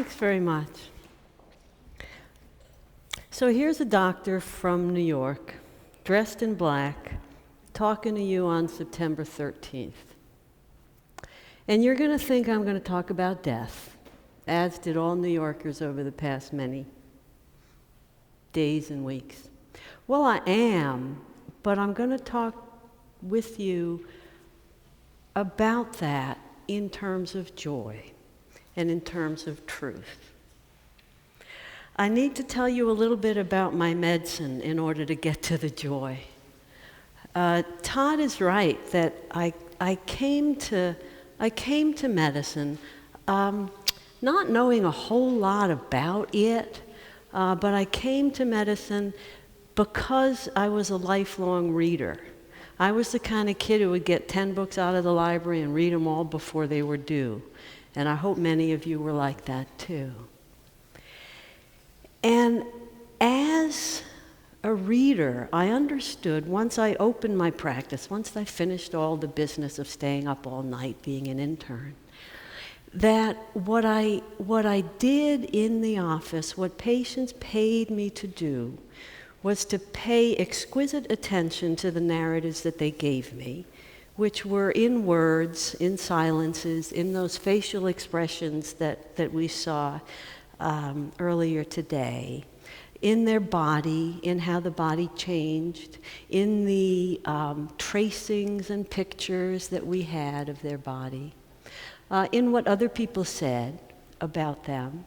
Thanks very much. So here's a doctor from New York, dressed in black, talking to you on September 13th. And you're going to think I'm going to talk about death, as did all New Yorkers over the past many days and weeks. Well, I am, but I'm going to talk with you about that in terms of joy and in terms of truth. I need to tell you a little bit about my medicine in order to get to the joy. Todd is right that I came to medicine not knowing a whole lot about it, but I came to medicine because I was a lifelong reader. I was the kind of kid who would get 10 books out of the library and read them all before they were due. And I hope many of you were like that too. And as a reader, I understood once I opened my practice, once I finished all the business of staying up all night being an intern, that what I did in the office, what patients paid me to do, was to pay exquisite attention to the narratives that they gave me, which were in words, in silences, in those facial expressions that we saw earlier today, in their body, in how the body changed, in the tracings and pictures that we had of their body, in what other people said about them,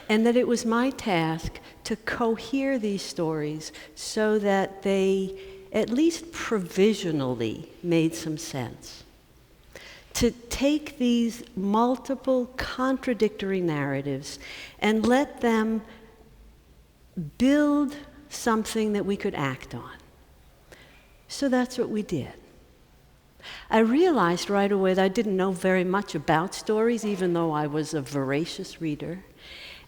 and that it was my task to cohere these stories so that they at least provisionally made some sense. To take these multiple contradictory narratives and let them build something that we could act on. So that's what we did. I realized right away that I didn't know very much about stories, even though I was a voracious reader.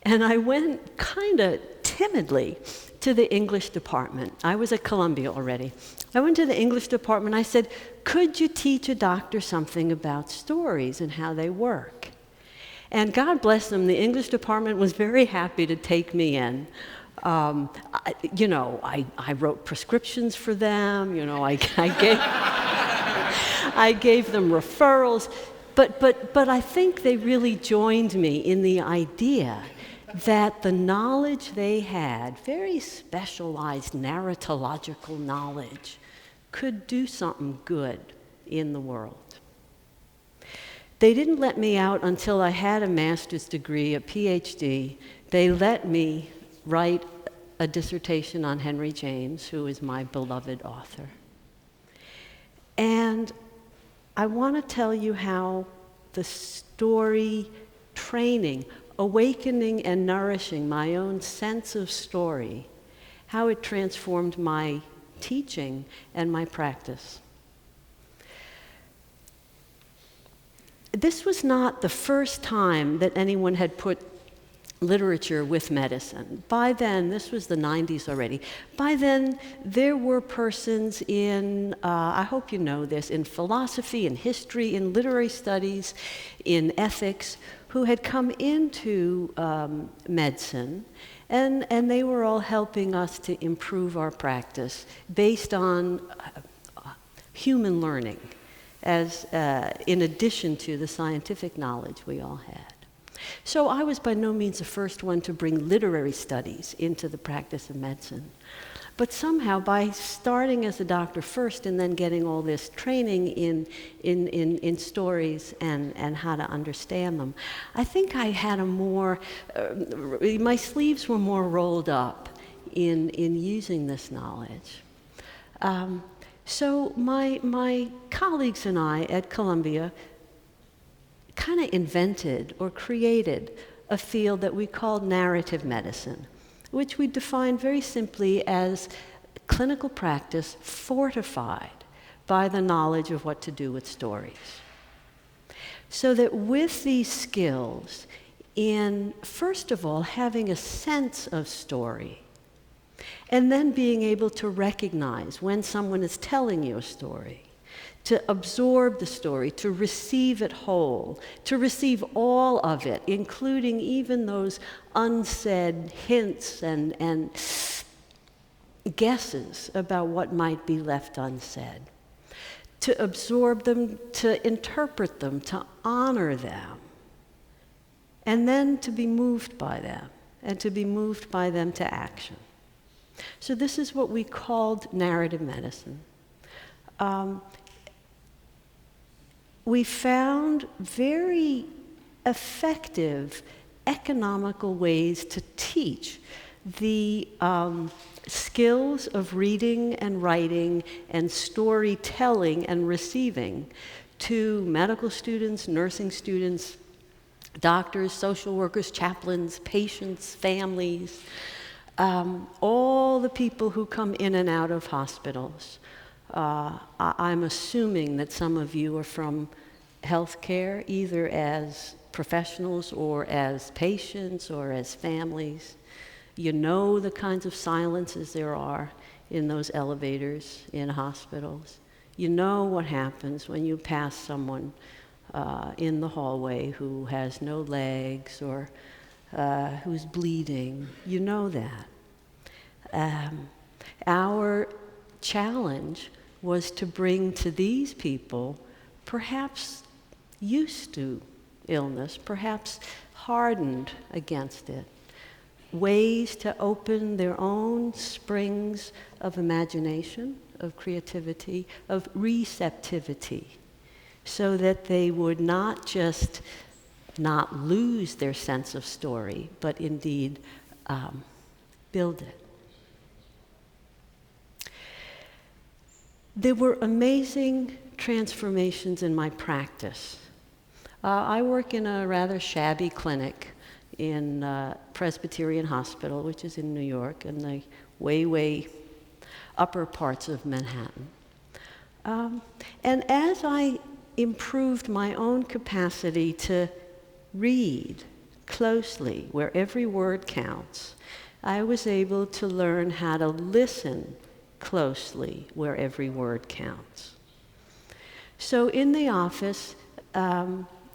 And I went kind of timidly to the English department. I was at Columbia already. I went to the English department. I said, could you teach a doctor something about stories and how they work? And God bless them, the English department was very happy to take me in. I wrote prescriptions for them. I gave them referrals. But I think they really joined me in the idea that the knowledge they had, very specialized narratological knowledge, could do something good in the world. They didn't let me out until I had a master's degree, a PhD. They let me write a dissertation on Henry James, who is my beloved author. And I want to tell you how the story training, awakening and nourishing my own sense of story, how it transformed my teaching and my practice. This was not the first time that anyone had put literature with medicine. By then, this was the 90s already. By then, there were persons in, I hope you know this, in philosophy, in history, in literary studies, in ethics, who had come into medicine, and they were all helping us to improve our practice based on human learning, as in addition to the scientific knowledge we all had. So I was by no means the first one to bring literary studies into the practice of medicine. But somehow, by starting as a doctor first and then getting all this training in stories and how to understand them, I think I had a more, my sleeves were more rolled up in using this knowledge. So my colleagues and I at Columbia kind of invented or created a field that we called narrative medicine, which we defined very simply as clinical practice fortified by the knowledge of what to do with stories. So that with these skills in, first of all, having a sense of story, and then being able to recognize when someone is telling you a story, to absorb the story, to receive it whole, to receive all of it, including even those unsaid hints and guesses about what might be left unsaid, to absorb them, to interpret them, to honor them, and then to be moved by them, and to be moved by them to action. So this is what we called narrative medicine. We found very effective, economical ways to teach the skills of reading and writing and storytelling and receiving to medical students, nursing students, doctors, social workers, chaplains, patients, families, all the people who come in and out of hospitals. I'm assuming that some of you are from healthcare, either as professionals or as patients or as families. You know the kinds of silences there are in those elevators in hospitals. You know what happens when you pass someone in the hallway who has no legs or who's bleeding. You know that. Our challenge was to bring to these people, perhaps used to illness, perhaps hardened against it, ways to open their own springs of imagination, of creativity, of receptivity, so that they would not just not lose their sense of story, but indeed build it. There were amazing transformations in my practice. I work in a rather shabby clinic in Presbyterian Hospital, which is in New York, in the way upper parts of Manhattan. And as I improved my own capacity to read closely, where every word counts, I was able to learn how to listen closely, where every word counts. So in the office,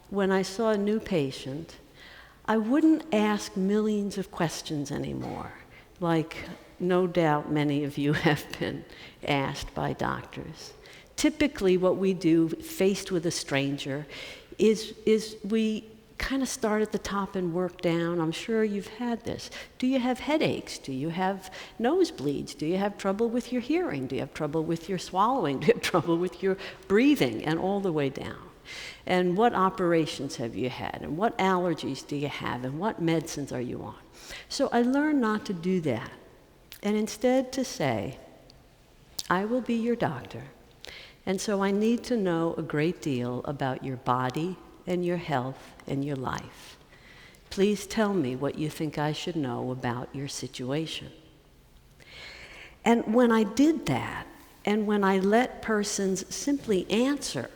when I saw a new patient, I wouldn't ask millions of questions anymore, like no doubt many of you have been asked by doctors. Typically what we do, faced with a stranger, is we kind of start at the top and work down. I'm sure you've had this. Do you have headaches? Do you have nosebleeds? Do you have trouble with your hearing? Do you have trouble with your swallowing? Do you have trouble with your breathing? And all the way down. And what operations have you had? And what allergies do you have? And what medicines are you on? So I learned not to do that. And instead to say, I will be your doctor. And so I need to know a great deal about your body and your health and your life. Please tell me what you think I should know about your situation. And when I did that, and when I let persons simply answer,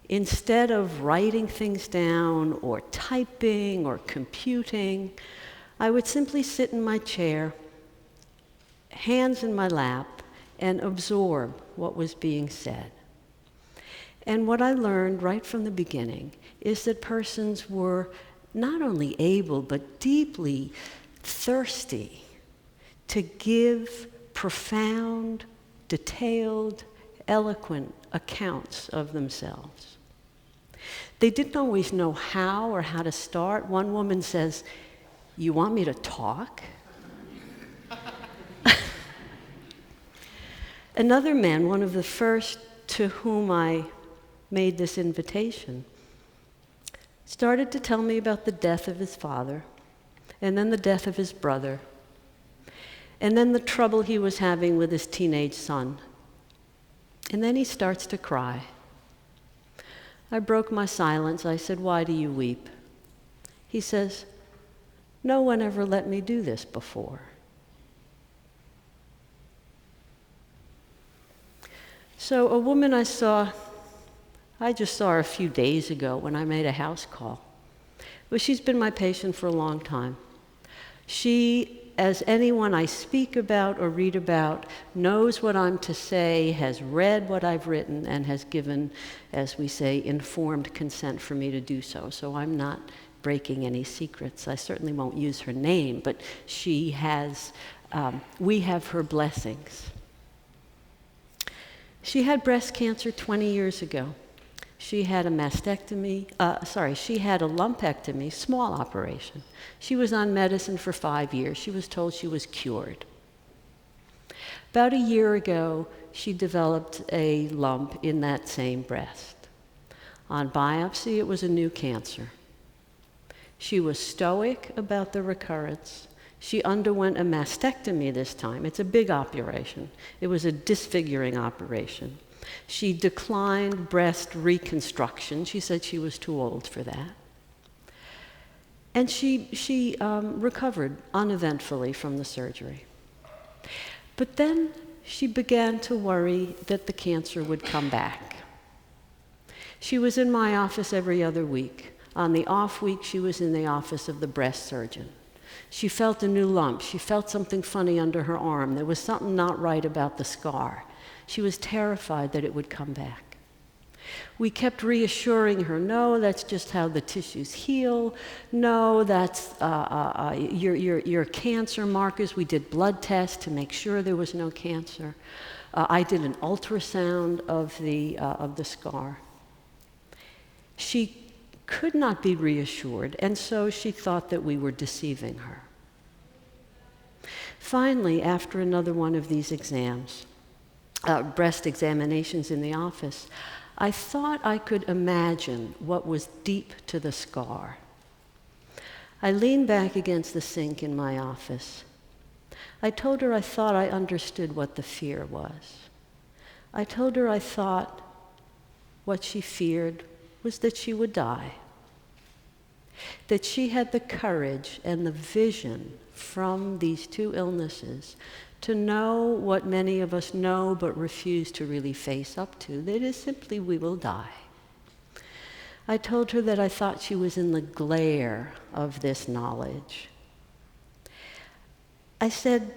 instead of writing things down or typing or computing, I would simply sit in my chair, hands in my lap, and absorb what was being said. And what I learned right from the beginning is that persons were not only able, but deeply thirsty to give profound, detailed, eloquent accounts of themselves. They didn't always know how or how to start. One woman says, "You want me to talk?" Another man, one of the first to whom I made this invitation, started to tell me about the death of his father, and then the death of his brother, and then the trouble he was having with his teenage son. And then he starts to cry. I broke my silence. I said, "Why do you weep?" He says, "No one ever let me do this before." So a woman I just saw her a few days ago when I made a house call. But she's been my patient for a long time. She as anyone I speak about or read about knows what I'm to say, has read what I've written, and has given, as we say, informed consent for me to do so. So I'm not breaking any secrets. I certainly won't use her name, but she has, we have her blessings. She had breast cancer 20 years ago. She had a mastectomy, she had a lumpectomy, small operation. She was on medicine for 5 years. She was told she was cured. About a year ago, she developed a lump in that same breast. On biopsy, it was a new cancer. She was stoic about the recurrence. She underwent a mastectomy this time. It's a big operation. It was a disfiguring operation. She declined breast reconstruction. She said she was too old for that. And she recovered uneventfully from the surgery. But then she began to worry that the cancer would come back. She was in my office every other week. On the off week, she was in the office of the breast surgeon. She felt a new lump. She felt something funny under her arm. There was something not right about the scar. She was terrified that it would come back. We kept reassuring her, no, that's just how the tissues heal. No, that's your cancer markers. We did blood tests to make sure there was no cancer. I did an ultrasound of the scar. She could not be reassured, and so she thought that we were deceiving her. Finally, after another one of these exams, breast examinations in the office, I thought I could imagine what was deep to the scar. I leaned back against the sink in my office. I told her I thought I understood what the fear was. I told her I thought what she feared was that she would die. That she had the courage and the vision from these two illnesses to know what many of us know but refuse to really face up to, that is simply we will die. I told her that I thought she was in the glare of this knowledge. I said,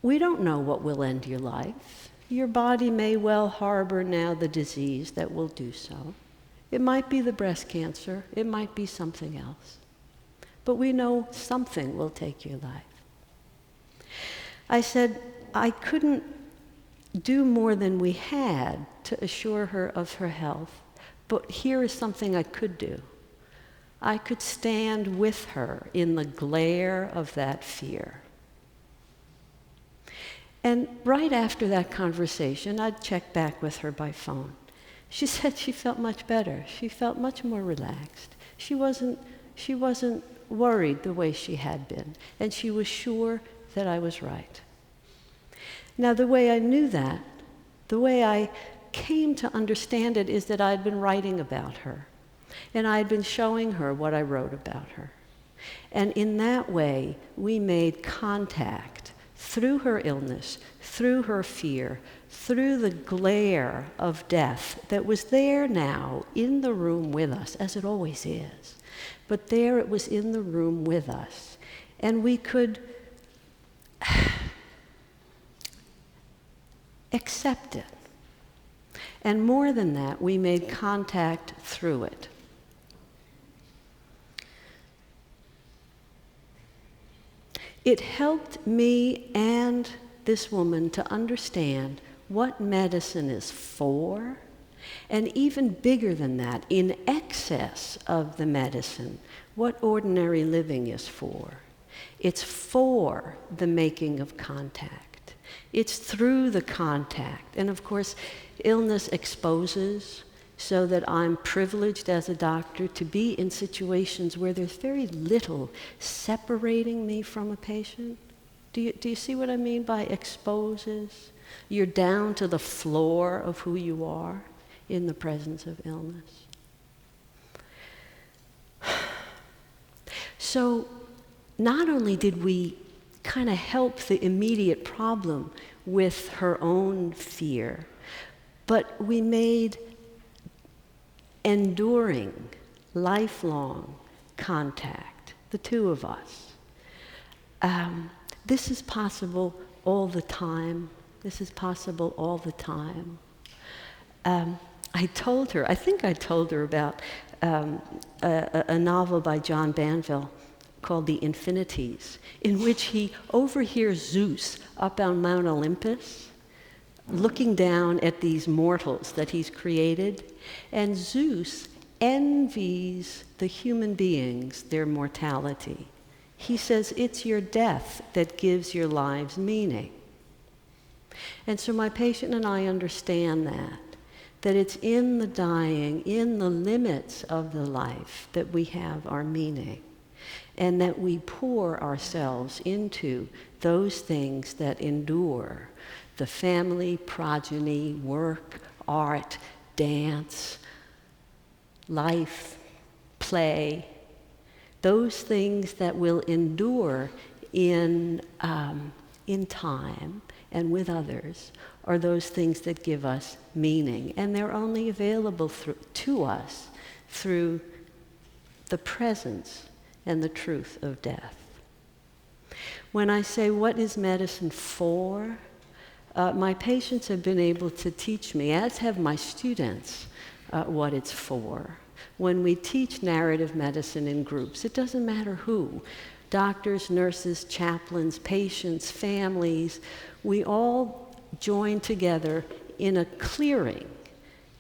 we don't know what will end your life. Your body may well harbor now the disease that will do so. It might be the breast cancer, it might be something else. But we know something will take your life. I said, I couldn't do more than we had to assure her of her health, but here is something I could do. I could stand with her in the glare of that fear. And right after that conversation, I'd check back with her by phone. She said she felt much better. She felt much more relaxed. She wasn't worried the way she had been, and she was sure that I was right. Now, the way I knew that, the way I came to understand it, is that I'd been writing about her, and I'd been showing her what I wrote about her. And in that way, we made contact through her illness, through her fear, through the glare of death that was there now in the room with us, as it always is. But there it was in the room with us. And we could accept it. And more than that, we made contact through it. It helped me and this woman to understand what medicine is for, and even bigger than that, in excess of the medicine, what ordinary living is for. It's for the making of contact. It's through the contact. And of course, illness exposes, so that I'm privileged as a doctor to be in situations where there's very little separating me from a patient. Do you see what I mean by exposes? You're down to the floor of who you are in the presence of illness. So not only did we kind of help the immediate problem with her own fear, but we made enduring, lifelong contact, the two of us. This is possible all the time. This is possible all the time. I think I told her about a novel by John Banville called The Infinities, in which he overhears Zeus up on Mount Olympus, looking down at these mortals that he's created, and Zeus envies the human beings their mortality. He says, it's your death that gives your lives meaning. And so my patient and I understand that it's in the dying, in the limits of the life, that we have our meaning, and that we pour ourselves into those things that endure: the family, progeny, work, art, dance, life, play, those things that will endure in time and with others are those things that give us meaning. And they're only available to us through the presence and the truth of death. When I say, what is medicine for? My patients have been able to teach me, as have my students, what it's for. When we teach narrative medicine in groups, it doesn't matter who, doctors, nurses, chaplains, patients, families, we all join together in a clearing.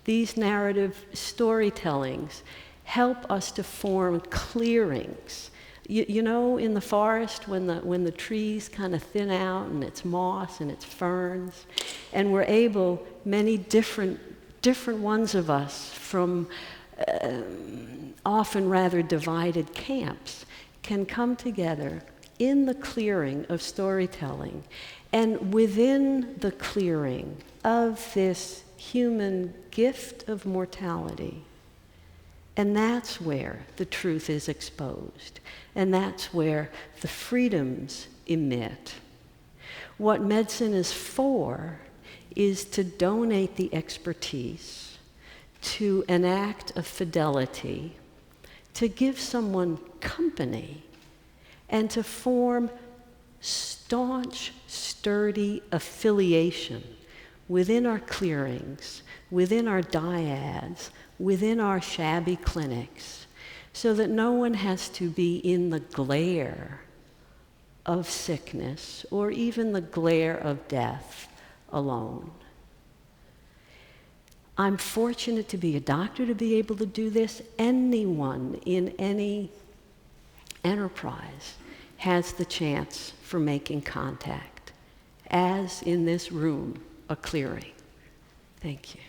These narrative storytellings help us to form clearings. You know, in the forest, when the trees kind of thin out and it's moss and it's ferns, and we're able, many different ones of us from often rather divided camps, can come together in the clearing of storytelling, and within the clearing of this human gift of mortality. And that's where the truth is exposed, and that's where the freedoms emit. What medicine is for is to donate the expertise, to an act of fidelity, to give someone company, and to form staunch, sturdy affiliation within our clearings, within our dyads, within our shabby clinics, so that no one has to be in the glare of sickness or even the glare of death alone. I'm fortunate to be a doctor to be able to do this. Anyone in any enterprise has the chance for making contact, as in this room, a clearing. Thank you.